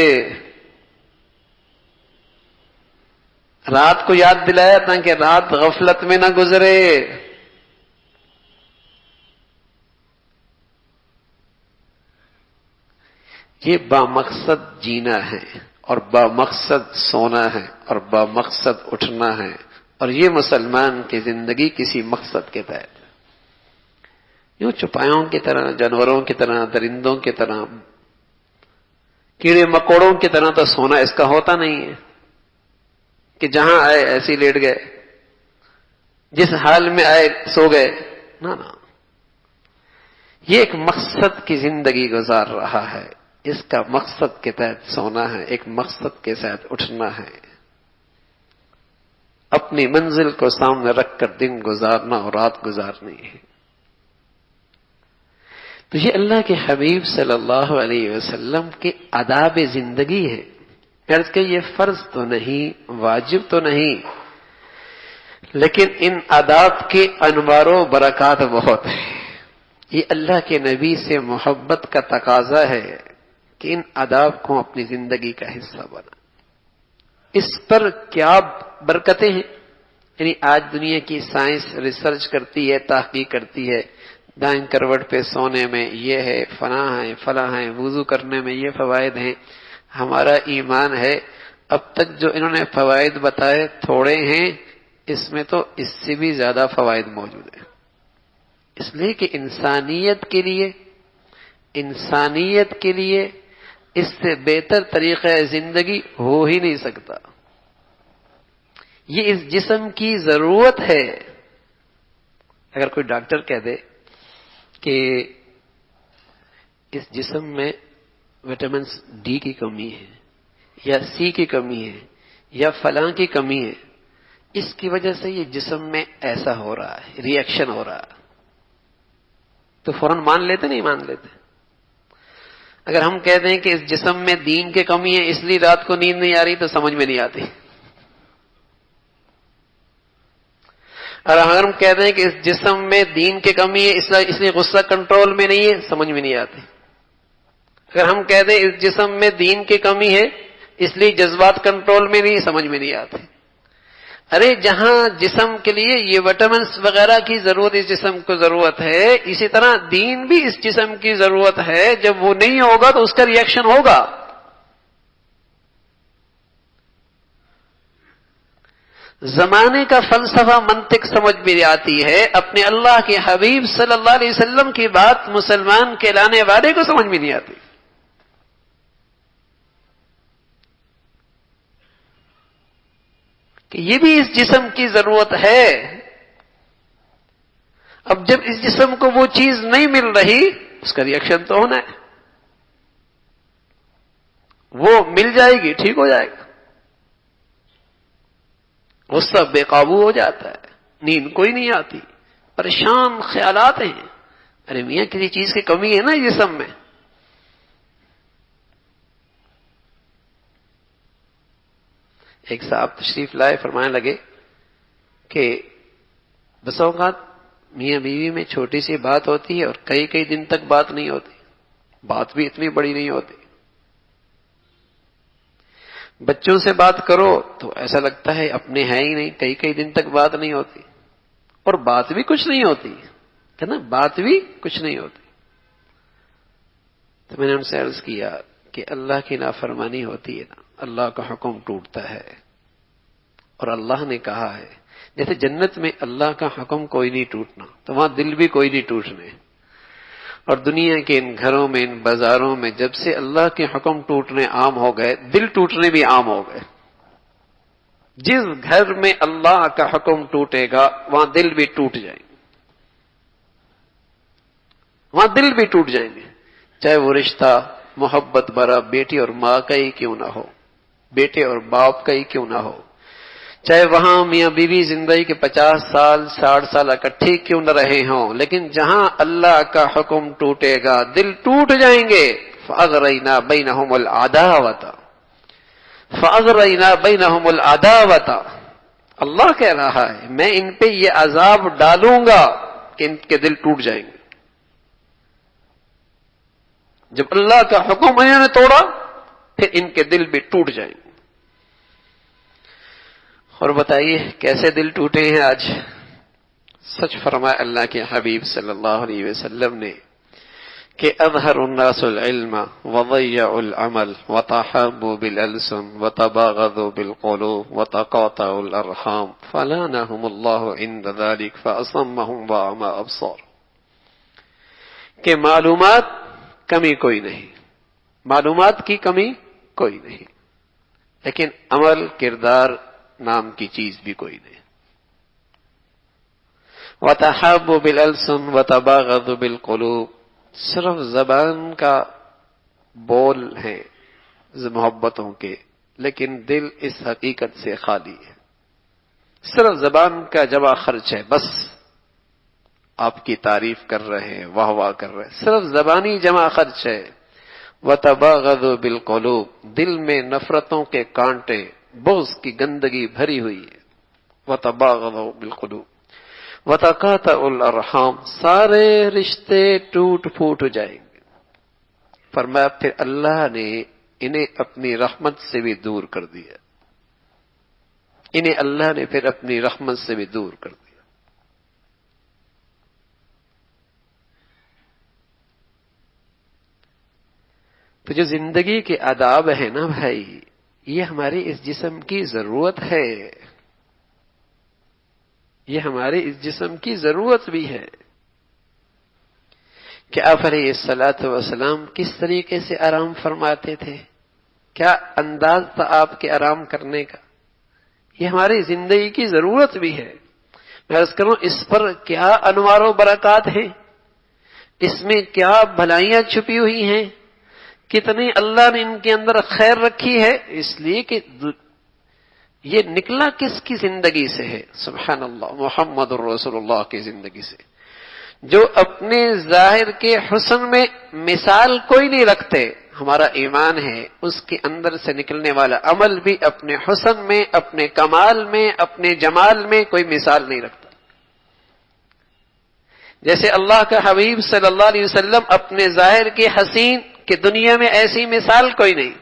رات کو یاد دلایا تاکہ رات غفلت میں نہ گزرے۔ یہ بامقصد جینا ہے اور بامقصد سونا ہے اور بامقصد اٹھنا ہے، اور یہ مسلمان کی زندگی کسی مقصد کے تحت ہے۔ یوں چوپایوں کی طرح، جانوروں کی طرح، درندوں کی طرح، کیڑے مکوڑوں کی طرح تو سونا اس کا ہوتا نہیں ہے کہ جہاں آئے ایسے لیٹ گئے، جس حال میں آئے سو گئے. نہ یہ ایک مقصد کی زندگی گزار رہا ہے. اس کا مقصد کے تحت سونا ہے، ایک مقصد کے ساتھ اٹھنا ہے، اپنی منزل کو سامنے رکھ کر دن گزارنا اور رات گزارنی ہے. تو یہ اللہ کے حبیب صلی اللہ علیہ وسلم کے آداب زندگی ہے. غرض کہ یہ فرض تو نہیں، واجب تو نہیں، لیکن ان آداب کے انوار و برکات بہت ہیں. یہ اللہ کے نبی سے محبت کا تقاضا ہے کہ ان آداب کو اپنی زندگی کا حصہ بنا. اس پر کیا برکتیں ہیں. یعنی آج دنیا کی سائنس ریسرچ کرتی ہے، تحقیق کرتی ہے، دائیں کروٹ پہ سونے میں یہ ہے، فلاں ہے، وضو کرنے میں یہ فوائد ہیں. ہمارا ایمان ہے اب تک جو انہوں نے فوائد بتائے تھوڑے ہیں، اس میں تو اس سے بھی زیادہ فوائد موجود ہیں. اس لیے کہ انسانیت کے لیے اس سے بہتر طریقہ زندگی ہو ہی نہیں سکتا. یہ اس جسم کی ضرورت ہے. اگر کوئی ڈاکٹر کہہ دے کہ اس جسم میں وٹامن ڈی کی کمی ہے یا سی کی کمی ہے یا فلاں کی کمی ہے، اس کی وجہ سے یہ جسم میں ایسا ہو رہا ہے، ری ایکشن ہو رہا ہے، تو فوراً مان لیتے نہیں مان لیتے. اگر ہم کہہ دیں کہ اس جسم میں دین کی کمی ہے اس لیے رات کو نیند نہیں آ رہی تو سمجھ میں نہیں آتی. اور اگر ہم کہہ دیں کہ اس جسم میں دین کی کمی ہے اس لیے غصہ کنٹرول میں نہیں ہے، سمجھ میں نہیں آتی. اگر ہم کہہ دیں اس جسم میں دین کی کمی ہے اس لیے جذبات کنٹرول میں نہیں، سمجھ میں نہیں آتی. ارے جہاں جسم کے لیے یہ وٹامنس وغیرہ کی ضرورت اس جسم کو ضرورت ہے، اسی طرح دین بھی اس جسم کی ضرورت ہے. جب وہ نہیں ہوگا تو اس کا ری ایکشن ہوگا. زمانے کا فلسفہ منطق سمجھ میں آتی ہے، اپنے اللہ کے حبیب صلی اللہ علیہ وسلم کی بات مسلمان کہلانے والے کو سمجھ میں نہیں آتی. کہ یہ بھی اس جسم کی ضرورت ہے. اب جب اس جسم کو وہ چیز نہیں مل رہی اس کا ری ایکشن تو ہونا ہے. وہ مل جائے گی ٹھیک ہو جائے گا، غصہ بے قابو ہو جاتا ہے، نیند کوئی نہیں آتی، پریشان خیالات ہیں. ارے میاں کسی چیز کی کمی ہے نا جسم میں. ایک صاحب تشریف لائے، فرمانے لگے کہ بسا اوقات میاں بیوی میں چھوٹی سی بات ہوتی ہے اور کئی دن تک بات نہیں ہوتی، بات بھی اتنی بڑی نہیں ہوتی. بچوں سے بات کرو تو ایسا لگتا ہے اپنے ہیں ہی نہیں، کئی دن تک بات نہیں ہوتی، اور بات بھی کچھ نہیں ہوتی ہے نا، بات بھی کچھ نہیں ہوتی. تو میں نے ان سے عرض کیا کہ اللہ کی نافرمانی ہوتی ہے نا، اللہ کا حکم ٹوٹتا ہے. اور اللہ نے کہا ہے جیسے جنت میں اللہ کا حکم کوئی نہیں ٹوٹنا، تو وہاں دل بھی کوئی نہیں ٹوٹنے. اور دنیا کے ان گھروں میں، ان بازاروں میں جب سے اللہ کے حکم ٹوٹنے عام ہو گئے، دل ٹوٹنے بھی عام ہو گئے. جس گھر میں اللہ کا حکم ٹوٹے گا وہاں دل بھی ٹوٹ جائیں گے، وہاں دل بھی ٹوٹ جائیں گے. چاہے وہ رشتہ محبت بھرا بیٹی اور ماں کا ہی کیوں نہ ہو، بیٹے اور باپ کا ہی کیوں نہ ہو، چاہے وہاں میاں بیوی زندگی کے 50 سال 60 سال اکٹھے کیوں نہ رہے ہوں، لیکن جہاں اللہ کا حکم ٹوٹے گا دل ٹوٹ جائیں گے. فَأَغْرَيْنَا بَيْنَهُمُ الْعَدَاوَةَ. اللہ کہہ رہا ہے میں ان پہ یہ عذاب ڈالوں گا کہ ان کے دل ٹوٹ جائیں گے. جب اللہ کا حکم انہوں نے توڑا پھر ان کے دل بھی ٹوٹ جائیں گے. اور بتائیے کیسے دل ٹوٹے ہیں آج. سچ فرمایا اللہ کے حبیب صلی اللہ علیہ وسلم نے کہ اظہر الناس العلم وضيعوا العمل وتحابوا بالالسن وتباغضوا بالقلوب وتقاطعوا الارحام فلعنهم الله عند ذلك فاصمهم واعمى ابصار. کہ معلومات کمی کوئی نہیں، معلومات کی کمی کوئی نہیں، لیکن عمل کردار نام کی چیز بھی کوئی نہیں۔ وَتَحَابُّ بِالْأَلْسُنِ وَتَبَاغَضُ بِالْقُلُوبِ، صرف زبان کا بول ہیں محبتوں کے، لیکن دل اس حقیقت سے خالی ہے۔ صرف زبان کا جمع خرچ ہے، بس آپ کی تعریف کر رہے ہیں، واہ واہ کر رہے ہیں، صرف زبانی جمع خرچ ہے۔ وَتَبَاغَضُ بِالْقُلُوبِ، دل میں نفرتوں کے کانٹے، بغض کی گندگی بھری ہوئی ہے۔ وَتَبَاغَضُ بِالْقُلُوبِ وَتَقَاطَعُ الْأَرْحَامَ، سارے رشتے ٹوٹ پھوٹ ہو جائیں گے۔ فرمایا پھر اللہ نے انہیں اپنی رحمت سے بھی دور کر دیا، انہیں اللہ نے پھر اپنی رحمت سے بھی دور کر دیا۔ تو جو زندگی کے آداب ہیں نا بھائی، یہ ہمارے اس جسم کی ضرورت ہے، یہ ہمارے اس جسم کی ضرورت بھی ہے کہ آپ علیہ الصلوۃ والسلام کس طریقے سے آرام فرماتے تھے، کیا انداز تھا آپ کے آرام کرنے کا، یہ ہماری زندگی کی ضرورت بھی ہے۔ میں عرض کروں اس پر کیا انوار و برکات ہیں، اس میں کیا بھلائیاں چھپی ہوئی ہیں، کتنی اللہ نے ان کے اندر خیر رکھی ہے، اس لیے کہ یہ نکلا کس کی زندگی سے ہے؟ سبحان اللہ، محمد الرسول اللہ کی زندگی سے، جو اپنے ظاہر کے حسن میں مثال کوئی نہیں رکھتے۔ ہمارا ایمان ہے اس کے اندر سے نکلنے والا عمل بھی اپنے حسن میں، اپنے کمال میں، اپنے جمال میں کوئی مثال نہیں رکھتا۔ جیسے اللہ کا حبیب صلی اللہ علیہ وسلم اپنے ظاہر کے حسین کہ دنیا میں ایسی مثال کوئی نہیں۔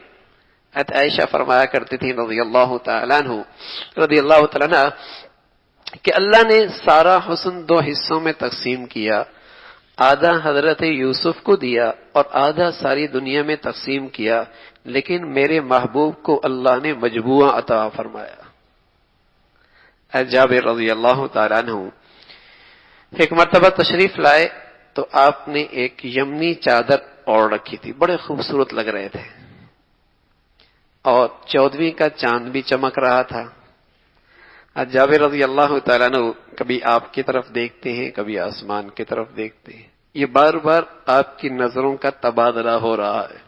حضرت عائشہ فرمایا کرتی تھی رضی اللہ تعالیٰ عنہ کہ اللہ نے سارا حسن دو حصوں میں تقسیم کیا، آدھا حضرت یوسف کو دیا اور آدھا ساری دنیا میں تقسیم کیا، لیکن میرے محبوب کو اللہ نے مجموعہ عطا فرمایا۔ جابر رضی اللہ تعالیٰ عنہ ایک مرتبہ تشریف لائے تو آپ نے ایک یمنی چادر اوڑھ رکھی تھی، بڑے خوبصورت لگ رہے تھے، اور 14ویں کا چاند بھی چمک رہا تھا۔ جابر رضی اللہ تعالیٰ عنہ کبھی آپ کی طرف دیکھتے ہیں، کبھی آسمان کی طرف دیکھتے ہیں، یہ بار بار آپ کی نظروں کا تبادلہ ہو رہا ہے۔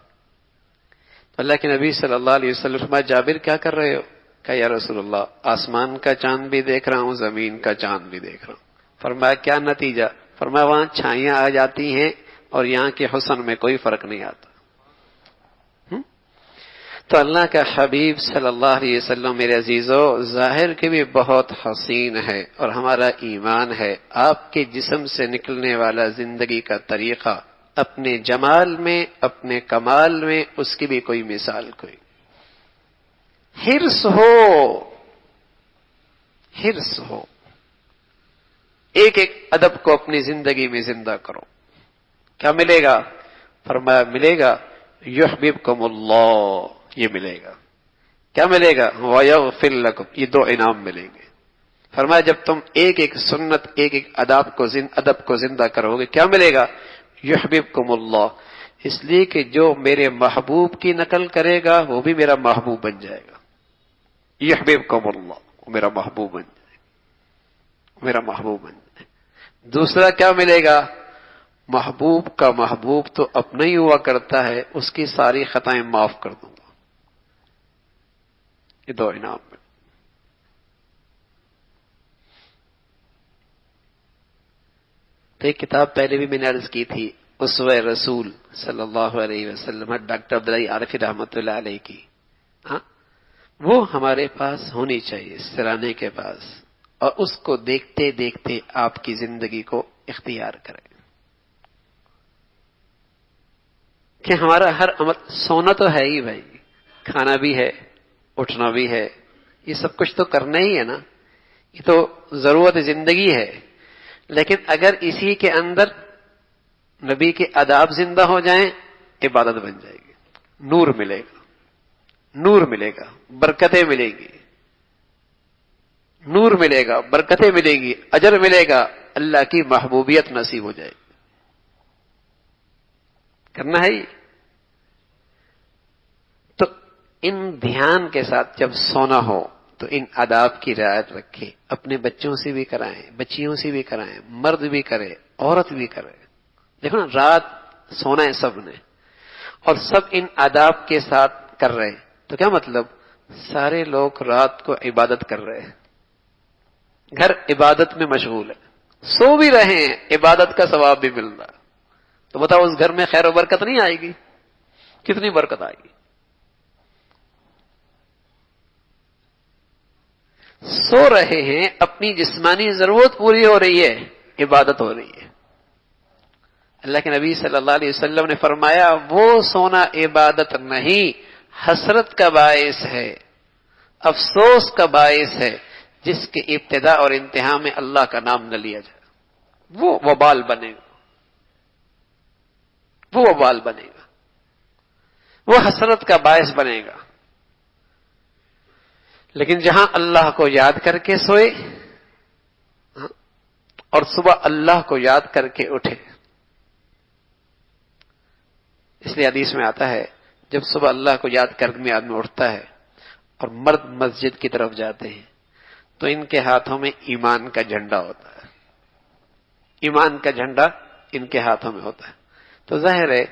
اللہ کے نبی صلی اللہ علیہ وسلم فرمایا جابر کیا کر رہے ہو؟ کہا یا رسول اللہ آسمان کا چاند بھی دیکھ رہا ہوں، زمین کا چاند بھی دیکھ رہا ہوں۔ فرمایا کیا نتیجہ؟ فرمایا وہاں چھائیاں آ جاتی ہیں اور یہاں کے حسن میں کوئی فرق نہیں آتا۔ تو اللہ کا حبیب صلی اللہ علیہ وسلم میرے عزیزو ظاہر کے بھی بہت حسین ہے، اور ہمارا ایمان ہے آپ کے جسم سے نکلنے والا زندگی کا طریقہ اپنے جمال میں، اپنے کمال میں اس کی بھی کوئی مثال کوئی۔ حرص ہو، حرص ہو، ایک ایک ادب کو اپنی زندگی میں زندہ کرو۔ کیا ملے گا؟ فرمایا ملے گا یحببکم اللہ، یہ ملے گا۔ کیا ملے گا؟ وَيَغْفِرْ لَكُمْ، یہ دو انعام ملیں گے۔ فرمایا جب تم ایک ایک سنت، ایک ایک ادب کو زندہ کرو گے کیا ملے گا؟ یحببکم اللہ، اس لیے کہ جو میرے محبوب کی نقل کرے گا وہ بھی میرا محبوب بن جائے گا۔ یحببکم اللہ، وہ میرا محبوب بن جائے گا، میرا محبوب بن جائے گا۔ دوسرا کیا ملے گا؟ محبوب کا محبوب تو اپنا ہی ہوا کرتا ہے، اس کی ساری خطائیں معاف کر دوں گا۔ یہ دو انعام میں۔ تو ایک کتاب پہلے بھی میں نے عرض کی تھی، اسوہ رسول صلی اللہ علیہ وسلم، ڈاکٹر عبداللہ عارفی رحمۃ اللہ علیہ کی، وہ ہمارے پاس ہونی چاہیے سرانے کے پاس، اور اس کو دیکھتے دیکھتے آپ کی زندگی کو اختیار کریں کہ ہمارا ہر عمل، سونا تو ہے ہی بھائی، کھانا بھی ہے، اٹھنا بھی ہے، یہ سب کچھ تو کرنا ہی ہے نا، یہ تو ضرورت زندگی ہے، لیکن اگر اسی کے اندر نبی کے آداب زندہ ہو جائیں عبادت بن جائے گی، نور ملے گا، نور ملے گا، برکتیں ملے گی، نور ملے گا، برکتیں ملے گی، اجر ملے گا، اللہ کی محبوبیت نصیب ہو جائے گی۔ کرنا ہے ہی. تو ان دھیان کے ساتھ جب سونا ہو تو ان آداب کی رعایت رکھے. اپنے بچوں سے بھی کرائیں, بچیوں سے بھی کرائیں, مرد بھی کرے, عورت بھی کرے. دیکھو نا, رات سونا ہے سب نے, اور سب ان آداب کے ساتھ کر رہے. تو کیا مطلب, سارے لوگ رات کو عبادت کر رہے ہیں, گھر عبادت میں مشغول ہے, سو بھی رہے ہیں, عبادت کا ثواب بھی مل رہا. تو بتاؤ اس گھر میں خیر و برکت نہیں آئے گی؟ کتنی برکت آئے گی. سو رہے ہیں, اپنی جسمانی ضرورت پوری ہو رہی ہے, عبادت ہو رہی ہے. اللہ کے نبی صلی اللہ علیہ وسلم نے فرمایا, وہ سونا عبادت نہیں, حسرت کا باعث ہے, افسوس کا باعث ہے, جس کے ابتدا اور انتہا میں اللہ کا نام نہ لیا جائے. وہ وبال بنے گا, وہ وبال بنے گا, وہ حسرت کا باعث بنے گا. لیکن جہاں اللہ کو یاد کر کے سوئے اور صبح اللہ کو یاد کر کے اٹھے. اس لیے حدیث میں آتا ہے, جب صبح اللہ کو یاد کر کے آدمی اٹھتا ہے اور مرد مسجد کی طرف جاتے ہیں تو ان کے ہاتھوں میں ایمان کا جھنڈا ہوتا ہے. ایمان کا جھنڈا ان کے ہاتھوں میں ہوتا ہے. تو ظاہر ہے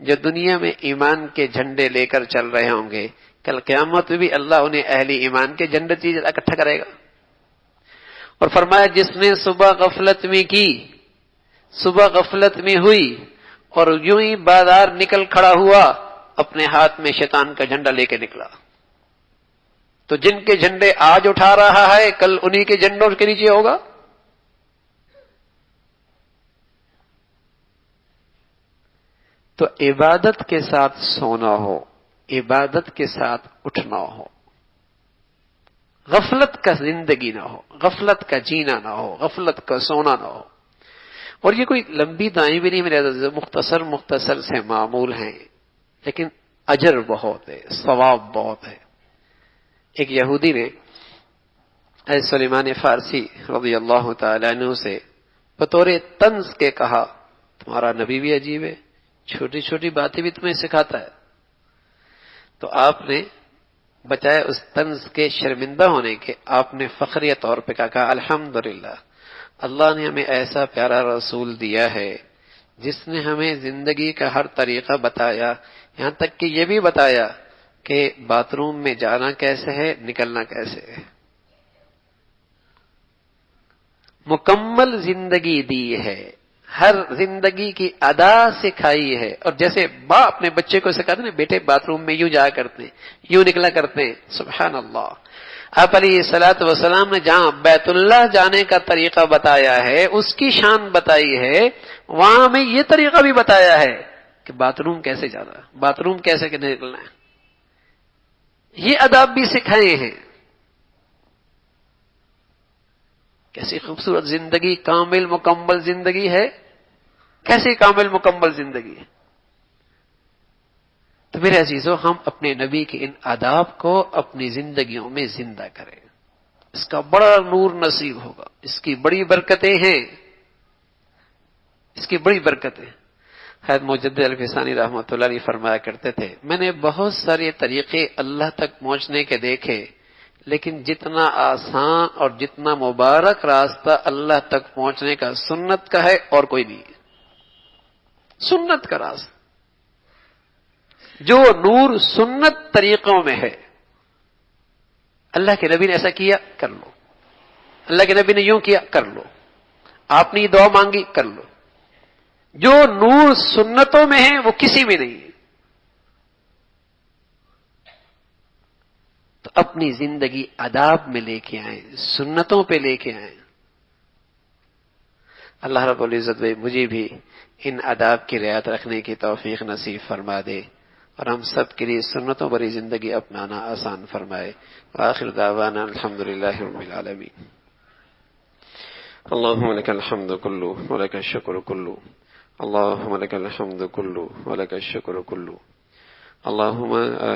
جو دنیا میں ایمان کے جھنڈے لے کر چل رہے ہوں گے, کل قیامت میں بھی اللہ انہیں اہل ایمان کے جھنڈے چیز اکٹھا کرے گا. اور فرمایا, جس نے صبح غفلت میں کی, صبح غفلت میں ہوئی اور یوں ہی بازار نکل کھڑا ہوا, اپنے ہاتھ میں شیطان کا جھنڈا لے کے نکلا. تو جن کے جھنڈے آج اٹھا رہا ہے, کل انہی کے جھنڈوں کے نیچے ہوگا. تو عبادت کے ساتھ سونا ہو, عبادت کے ساتھ اٹھنا ہو, غفلت کا زندگی نہ ہو, غفلت کا جینا نہ ہو, غفلت کا سونا نہ ہو. اور یہ کوئی لمبی دعائیں بھی نہیں, میرے مختصر مختصر سے معمول ہیں, لیکن اجر بہت ہے, ثواب بہت ہے. ایک یہودی نے حضرت سلیمان فارسی رضی اللہ تعالی عنہ سے بطور طنز کے کہا, تمہارا نبی بھی عجیب ہے, چھوٹی چھوٹی باتیں بھی تمہیں سکھاتا ہے. تو آپ نے بچائے اس طنز کے شرمندہ ہونے کے, آپ نے فخریہ طور پہ کہا, الحمدللہ, اللہ نے ہمیں ایسا پیارا رسول دیا ہے جس نے ہمیں زندگی کا ہر طریقہ بتایا, یہاں تک کہ یہ بھی بتایا کہ باتھ روم میں جانا کیسے ہے, نکلنا کیسے ہے. مکمل زندگی دی ہے, ہر زندگی کی ادا سکھائی ہے. اور جیسے باپ اپنے بچے کو سکھاتے ہیں, بیٹے باتھ روم میں یوں جایا کرتے ہیں, یوں نکلا کرتے ہیں. سبحان اللہ, آپ علیہ الصلوۃ والسلام نے جہاں بیت اللہ جانے کا طریقہ بتایا ہے, اس کی شان بتائی ہے, وہاں ہمیں یہ طریقہ بھی بتایا ہے کہ باتھ روم کیسے جانا ہے, باتھ روم کیسے نکلنا ہے. یہ آداب بھی سکھائے ہیں. کیسی خوبصورت زندگی, کامل مکمل زندگی ہے. کیسی کامل مکمل زندگی ہے. تو میرے عزیزو, ہم اپنے نبی کے ان آداب کو اپنی زندگیوں میں زندہ کریں. اس کا بڑا نور نصیب ہوگا, اس کی بڑی برکتیں ہیں, اس کی بڑی برکتیں. حضرت مجدد الفسانی رحمۃ اللہ علیہ فرمایا کرتے تھے, میں نے بہت سارے طریقے اللہ تک پہنچنے کے دیکھے, لیکن جتنا آسان اور جتنا مبارک راستہ اللہ تک پہنچنے کا سنت کا ہے, اور کوئی نہیں ہے. سنت کا راستہ, جو نور سنت طریقوں میں ہے. اللہ کے نبی نے ایسا کیا, کر لو. اللہ کے نبی نے یوں کیا, کر لو. آپ نے یہ دعا مانگی, کر لو. جو نور سنتوں میں ہے وہ کسی میں نہیں ہے. تو اپنی زندگی آداب میں لے کے آئیں, سنتوں پہ لے کے آئیں. اللہ رب العزت مجھے بھی ان آداب کی رعایت رکھنے کی توفیق نصیب فرما دے, اور ہم سب کے لیے سنتوں بری زندگی اپنانا آسان فرمائے. وآخر دعوانا الحمدللہ رب العالمین. اللهم لك الحمد كله ولك الشكر كله, اللهم لك الحمد كله ولك الشكر كله, اللهم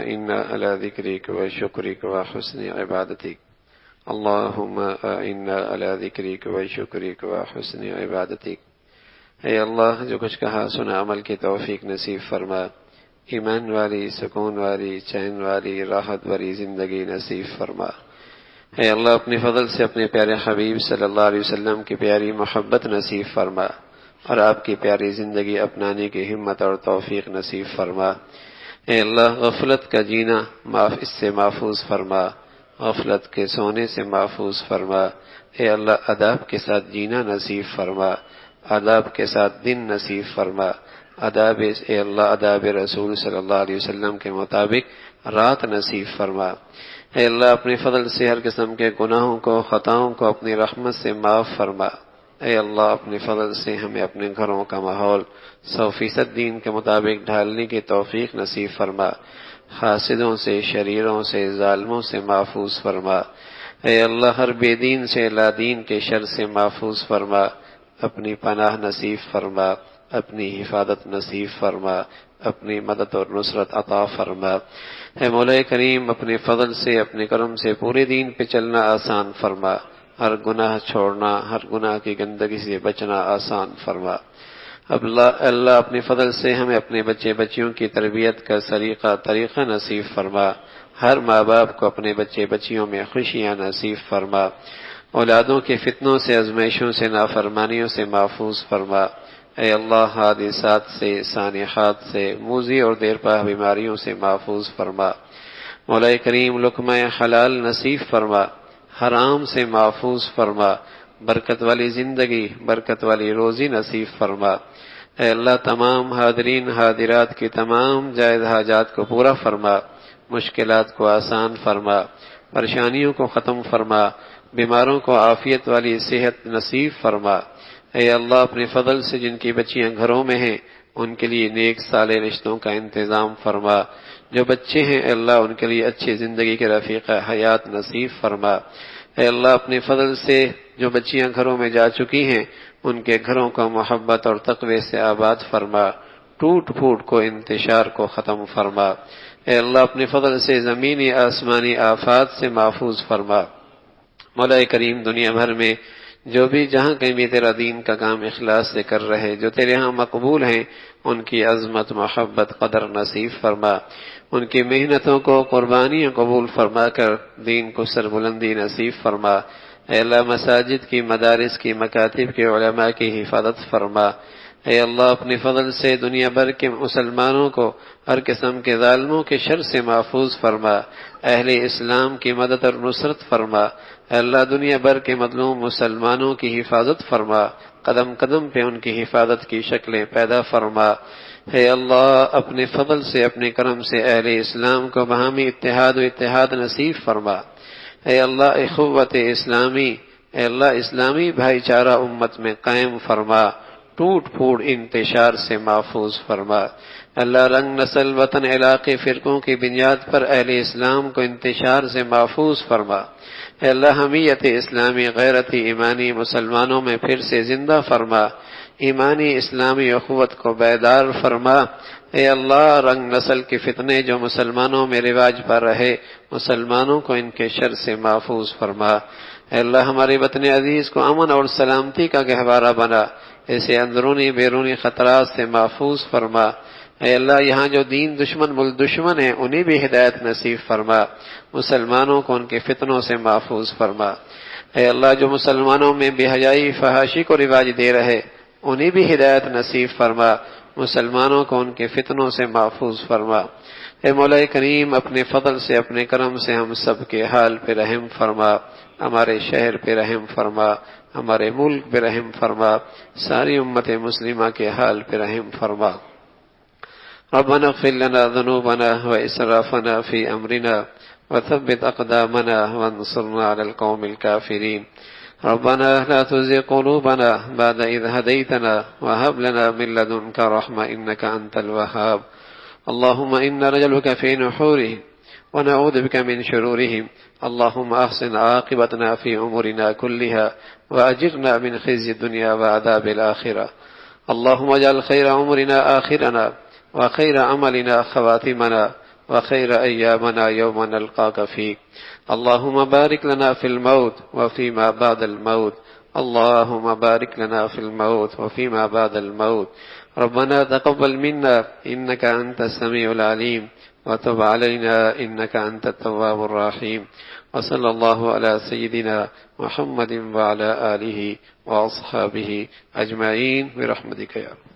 إنا على ذكرك وشكرك وحسن عبادتك, اللهم إنا على ذكرك وشكرك وحسن عبادتك, اے اللہ جو کچھ کہا سنا عمل کی توفیق نصیب فرما، ایمان والی، سکون والی، چین والی، راحت والی زندگی نصیب فرما۔ اے اللہ اپنے فضل سے اپنے پیارے حبیب صلی اللہ علیہ وسلم کی پیاری محبت نصیب فرما اور آپ کی پیاری زندگی اپنانے کی ہمت اور توفیق نصیب فرما۔ اے اللہ غفلت کا جینا اس سے محفوظ فرما، غفلت کے سونے سے محفوظ فرما۔ اے اللہ آداب کے ساتھ جینا نصیب فرما، آداب کے ساتھ دن نصیب فرما، اے اللہ آداب رسول صلی اللہ علیہ وسلم کے مطابق رات نصیب فرما۔ اے اللہ اپنے فضل سے ہر قسم کے گناہوں کو، خطاؤں کو اپنی رحمت سے معاف فرما۔ اے اللہ اپنے فضل سے ہمیں اپنے گھروں کا ماحول 100% دین کے مطابق ڈھالنے کی توفیق نصیب فرما، حاسدوں سے، شریروں سے، ظالموں سے محفوظ فرما۔ اے اللہ ہر بے دین سے، لا دین کے شر سے محفوظ فرما، اپنی پناہ نصیب فرما، اپنی حفاظت نصیب فرما، اپنی مدد اور نصرت عطا فرما۔ اے مولا کریم اپنے فضل سے، اپنے کرم سے پورے دین پہ چلنا آسان فرما، ہر گناہ چھوڑنا، ہر گناہ کی گندگی سے بچنا آسان فرما۔ اللہ اپنے فضل سے ہمیں اپنے بچے بچیوں کی تربیت کا طریقہ نصیب فرما، ہر ماں باپ کو اپنے بچے بچیوں میں خوشیاں نصیب فرما، اولادوں کے فتنوں سے، آزمائشوں سے، نافرمانیوں سے محفوظ فرما۔ اے اللہ حادثات سے، سانحات سے، موذی اور دیرپا بیماریوں سے محفوظ فرما۔ مولا کریم لقمہ حلال نصیب فرما، حرام سے محفوظ فرما، برکت والی زندگی، برکت والی روزی نصیب فرما۔ اے اللہ تمام حاضرین حاضرات کی تمام جائز حاجات کو پورا فرما، مشکلات کو آسان فرما، پریشانیوں کو ختم فرما، بیماروں کو عافیت والی صحت نصیب فرما۔ اے اللہ اپنے فضل سے جن کی بچیاں گھروں میں ہیں ان کے لیے نیک صالح رشتوں کا انتظام فرما، جو بچے ہیں اے اللہ ان کے لیے اچھی زندگی کے رفیق حیات نصیب فرما۔ اے اللہ اپنے فضل سے جو بچیاں گھروں میں جا چکی ہیں ان کے گھروں کو محبت اور تقوی سے آباد فرما، ٹوٹ پھوٹ کو، انتشار کو ختم فرما۔ اے اللہ اپنے فضل سے زمینی آسمانی آفات سے محفوظ فرما۔ مولا کریم دنیا بھر میں جو بھی جہاں کہیں بھی تیرا دین کا کام اخلاص سے کر رہے، جو تیرے ہاں مقبول ہیں، ان کی عظمت، محبت، قدر نصیب فرما، ان کی محنتوں کو، قربانیاں قبول فرما کر دین کو سربلندی نصیب فرما۔ اے اللہ مساجد کی، مدارس کی، مکاتب کے علماء کی حفاظت فرما۔ اے اللہ اپنے فضل سے دنیا بھر کے مسلمانوں کو ہر قسم کے ظالموں کے شر سے محفوظ فرما، اہل اسلام کی مدد اور نصرت فرما۔ اے اللہ دنیا بھر کے مظلوم مسلمانوں کی حفاظت فرما، قدم قدم پہ ان کی حفاظت کی شکلیں پیدا فرما۔ اے اللہ اپنے فضل سے، اپنے کرم سے اہل اسلام کو باہمی اتحاد و اتحاد نصیب فرما۔ اے اللہ اخوت اسلامی، اے اللہ اسلامی بھائی چارہ امت میں قائم فرما، ٹوٹ پھوٹ انتشار سے محفوظ فرما۔ اللہ رنگ، نسل، وطن، علاقے، فرقوں کی بنیاد پر اہل اسلام کو انتشار سے محفوظ فرما۔ اے اللہ حمیت اسلامی، غیرت ایمانی مسلمانوں میں پھر سے زندہ فرما، ایمانی اسلامی اخوت کو بیدار فرما۔ اے اللہ رنگ نسل کے فتنے جو مسلمانوں میں رواج پر رہے، مسلمانوں کو ان کے شر سے محفوظ فرما۔ اے اللہ ہمارے وطن عزیز کو امن اور سلامتی کا گہوارہ بنا، اسے اندرونی بیرونی خطرات سے محفوظ فرما۔ اے اللہ یہاں جو دین دشمن ملک دشمن ہیں انہیں بھی ہدایت نصیب فرما، مسلمانوں کو ان کے فتنوں سے محفوظ فرما۔ اے اللہ جو مسلمانوں میں بے حیائی، فحاشی کو رواج دے رہے انہیں بھی ہدایت نصیب فرما، مسلمانوں کو ان کے فتنوں سے محفوظ فرما۔ اے مولا کریم اپنے فضل سے، اپنے کرم سے ہم سب کے حال پہ رحم فرما، ہمارے شہر پہ رحم فرما، ہمارے ملک پہ رحم فرما، ساری امت مسلمہ کے حال پہ رحم فرما۔ ربنا اغفر لنا ذنوبنا وإسرافنا في أمرنا وثبت أقدامنا وانصرنا على القوم الكافرين ربنا لا تزغ قلوبنا بعد إذ هديتنا وهب لنا من لدنك رحمة إنك أنت الوهاب اللهم إنا نجعلك في نحورهم ونعوذ بك من شرورهم اللهم أحسن عاقبتنا في أمورنا كلها وأجرنا من خزي الدنيا وعذاب الآخرة اللهم اجعل خير أمورنا آخرنا وخير عملنا خواتمنا وخير أيامنا يوم نلقاك فيه اللهم بارك لنا في الموت وفيما بعد الموت اللهم بارك لنا في الموت وفيما بعد الموت. ربنا تقبل منا إنك أنت السميع العليم وتب علينا إنك أنت التواب الرحيم. وصلى الله على سيدنا محمد وعلى آله وأصحابه أجمعين برحمتك يا رب.